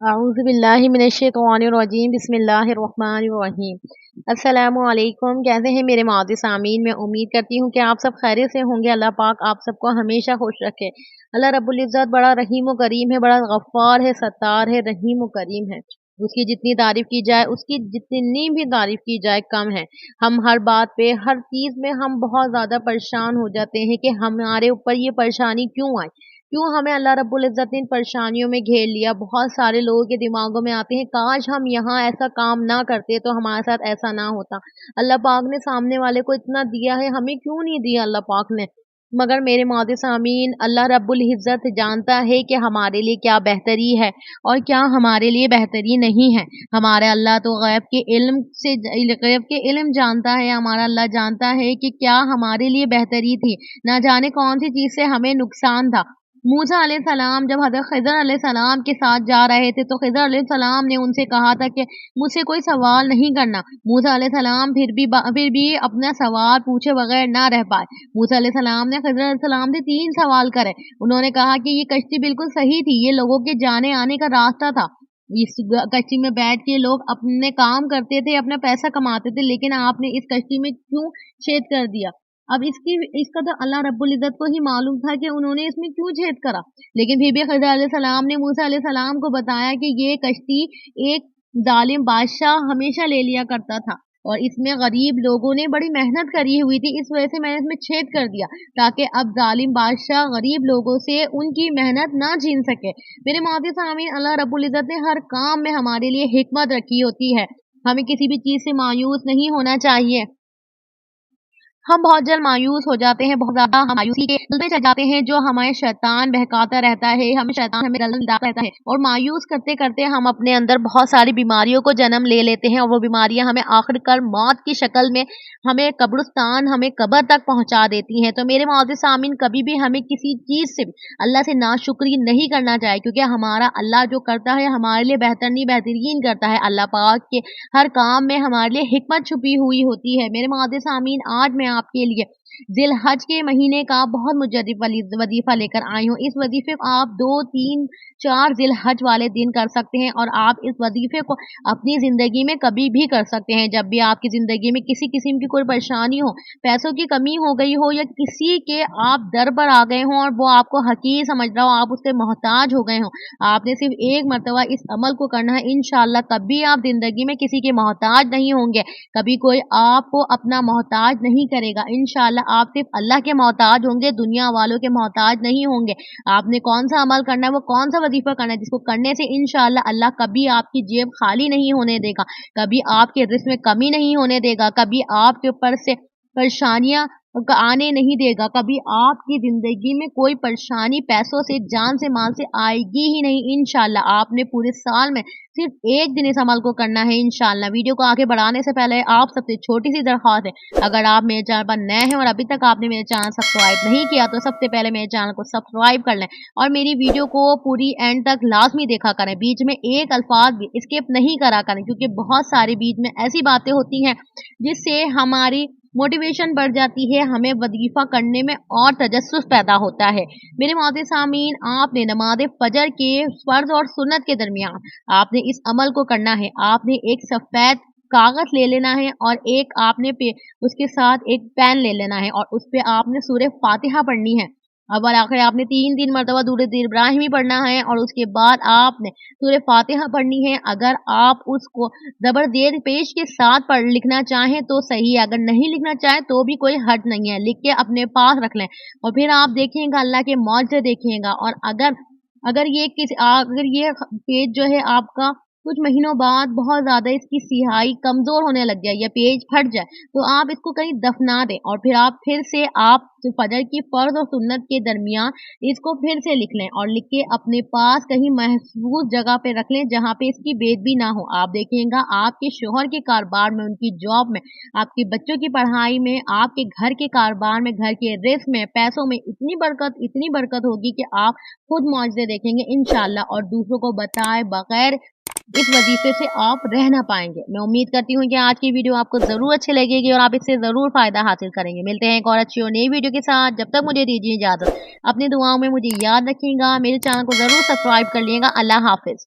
अऊज़ु बिल्लाहि मिनश्शैतानिर्रजीम बिस्मिल्लाहिर्रहमानिर्रहीम। अस्सलामु अलैकुम। कैसे हैं मेरे मादी सामीन? मैं उम्मीद करती हूँ कि आप सब खैरियत से होंगे। अल्लाह पाक आप सबको हमेशा खुश रखे। अल्लाह रब्बुल इज़्ज़त बड़ा रहीम व करीम है, बड़ा गफ्फार है, सत्तार है, रहीम व करीम है। उसकी जितनी तारीफ की जाए, उसकी जितनी भी तारीफ की जाए कम है। हम हर बात पे, हर चीज़ में हम बहुत ज़्यादा परेशान हो जाते हैं कि हमारे ऊपर ये परेशानी क्यों आई? क्यों हमें अल्लाह रब्बुल इज़्ज़त ने इन परेशानियों में घेर लिया। बहुत सारे लोगों के दिमागों में आते हैं, काश हम यहाँ ऐसा काम ना करते तो हमारे साथ ऐसा ना होता। अल्लाह पाक ने सामने वाले को इतना दिया है, हमें क्यों नहीं दिया अल्लाह पाक ने? मगर मेरे मोअज़्ज़िज़ सामीन, अल्लाह रब्बुल इज़्ज़त जानता है कि हमारे लिए क्या बेहतरी है और क्या हमारे लिए बेहतरी नहीं है। हमारे अल्लाह तो गैब के इल्म जानता है, हमारा अल्लाह जानता है कि क्या हमारे लिए बेहतरी थी। ना जाने कौन-सी चीज़ से हमें नुकसान था। मूसा अलैहिस्सलाम जब हज़रत ख़िज़र अलैहिस्सलाम के साथ जा रहे थे, तो ख़िज़र अलैहिस्सलाम ने उनसे कहा था कि मुझसे कोई सवाल नहीं करना। मूसा अलैहिस्सलाम फिर भी अपना सवाल पूछे बगैर ना रह पाए। मूसा अलैहिस्सलाम ने ख़िज़र अलैहिस्सलाम से 3 सवाल करे। उन्होंने कहा कि ये कश्ती बिल्कुल सही थी, ये लोगों के जाने-आने का रास्ता था। इस कश्ती में बैठ के लोग अपने काम करते थे, अपना पैसा कमाते थे, लेकिन आपने इस कश्ती में क्यों छेद कर दिया? अब इसका तो अल्लाह रब्बुल इज़्ज़त को ही मालूम था कि उन्होंने इसमें क्यों छेद करा। लेकिन फिर भी ख़िज़र अलैहिस्सलाम ने मूसा अलैहिस्सलाम को बताया कि ये कश्ती एक ज़ालिम बादशाह हमेशा ले लिया करता था और इसमें गरीब लोगों ने बड़ी मेहनत करी हुई थी, इस वज़ह से मैंने इसमें छेद कर दिया ताकि अब ज़ालिम बादशाह गरीब लोगों से उनकी मेहनत ना छीन सके। मेरे मोअज़्ज़िज़ सामीन, अल्लाह रब्बुल इज़्ज़त ने हर काम में हमारे लिए हिकमत रखी होती है। हमें किसी भी चीज़ से मायूस नहीं होना चाहिए। हम बहुत जल्द मायूस हो जाते हैं, बहुत ज़्यादा हम मायूसी के दल में चले जाते हैं, जो हमें शैतान बहकाता रहता है, शैतान हमें दलदल डालता रहता है और मायूस करते-करते हम अपने अंदर बहुत सारी बीमारियों को जन्म ले लेते हैं और वो बीमारियाँ हमें आखिरकार मौत की शक्ल में हमें हमें कब्र तक पहुँचा देती हैं। तो मेरे मोअज़्ज़िज़ सामीन, कभी भी हमें किसी चीज़ से अल्लाह से नाशुक्री नहीं करना चाहिए, क्योंकि हमारा अल्लाह जो करता है हमारे लिए बेहतर नहीं बेहतरीन करता है। अल्लाह पाक के हर काम में हमारे लिए हिकमत छुपी हुई होती है। मेरे मोअज़्ज़िज़ सामीन, आज मैं आपके लिए ज़िलहज के महीने का बहुत मुजद्दिद वज़ीफ़ा लेकर आई हूँ। इस वज़ीफ़े को आप 2, 3, 4 ज़िलहज वाले दिन कर सकते हैं और आप इस वज़ीफ़े को अपनी ज़िंदगी में कभी भी कर सकते हैं। जब भी आपकी ज़िंदगी में किसी किस्म की कोई परेशानी हो, पैसों की कमी हो गई हो या किसी के आप दर पर आ गए हों और वो आपको हक़ीर समझ रहा हो, आप उसके मोहताज हो गए हों, आपने सिर्फ़ एक मर्तबा इस अमल को करना है, इंशाअल्लाह कभी आप ज़िंदगी में किसी के मोहताज नहीं होंगे। कभी कोई आपको अपना मोहताज नहीं करेगा। इंशाअल्लाह आप सिर्फ़ अल्लाह के मोहताज होंगे, दुनिया वालों के मोहताज नहीं होंगे। आपने कौन-सा अमल करना है, वो कौन-सा वज़ीफ़ा करना है, जिसको करने से इंशाअल्लाह अल्लाह कभी आपकी जेब खाली नहीं होने देगा, कभी आपके रिज़्क़ में कमी नहीं होने देगा, कभी आपके ऊपर से परेशानियाँ आने नहीं देगा, कभी आपकी ज़िंदगी में कोई परेशानी पैसों से, जान से, माल से आएगी ही नहीं इंशाअल्लाह। आपने पूरे साल में सिर्फ़ 1 दिन इस अमल को करना है इंशाअल्लाह। वीडियो को आगे बढ़ाने से पहले आप सबसे छोटी-सी दरख्वास्त है, अगर आप मेरे चैनल पर नए हैं और अभी तक आपने मेरे चैनल सब्सक्राइब नहीं किया, तो सबसे पहले मेरे चैनल को सब्सक्राइब कर लें और मेरी वीडियो को पूरी एंड तक लाज़मी देखा करें। बीच में एक अल्फ़ाज़ भी स्किप नहीं करा करें, क्योंकि बहुत सारी बीच में ऐसी बातें होती हैं, जिससे हमारी मोटिवेशन बढ़ जाती है, हमें वज़ीफ़ा करने में और तजस्सुस पैदा होता है। मेरे मोअज़्ज़िज़ सामीन, आपने नमाज़ फ़जर के फ़र्ज़ और सुन्नत के दरमियान आपने इस अमल को करना है। आपने एक सफ़ेद कागज़ ले लेना है और एक आपने उसके साथ एक पेन ले लेना है और उसपे आपने सूरह फ़ातिहा पढ़नी है। अव्वल आखिर आपने 3 मरतबा दुरूद इब्राहिमी पढ़ना है और उसके बाद आपने सूरह फ़ातिहा पढ़नी है। अगर आप उसको ज़बर ज़ेर पेश के साथ लिखना चाहें तो सही है, अगर नहीं लिखना चाहें तो भी कोई हर्ज नहीं है, लिख के अपने पास रख लें और फिर आप देखिएगा अल्लाह के मौज़े देखिएगा। और अगर ये पेज जो है आपका कुछ महीनों बाद बहुत ज़्यादा इसकी स्याही कमज़ोर होने लग जाए या पेज फट जाए, तो आप इसको कहीं दफ़ना दें और फिर से आप फ़जर की फ़र्ज़ और सुन्नत के दरमियान इसको फिर से लिख लें और लिख के अपने पास कहीं महफूज़ जगह पे रख लें, जहाँ पे इसकी बेदबी ना हो। आप देखिएगा आपके शौहर के कारोबार में, उनकी जॉब में, आपके बच्चों की पढ़ाई में, आपके घर के कारोबार में, घर के रिज़्क़ में, पैसों में इतनी बरकत होगी कि आप खुद मुआज़े देखेंगे इंशाअल्लाह और दूसरों को बताए बगैर इस वज़ीफ़े से आप रह ना पाएँगे। मैं उम्मीद करती हूँ कि आज की वीडियो आपको ज़रूर अच्छी लगेगी और आप इससे ज़रूर फ़ायदा हासिल करेंगे। मिलते हैं एक और अच्छी और नई वीडियो के साथ, जब तक मुझे दीजिए इजाज़त। अपनी दुआओं में मुझे याद रखिएगा, मेरे चैनल को ज़रूर सब्सक्राइब कर लिएगा। अल्लाह हाफ़िज़।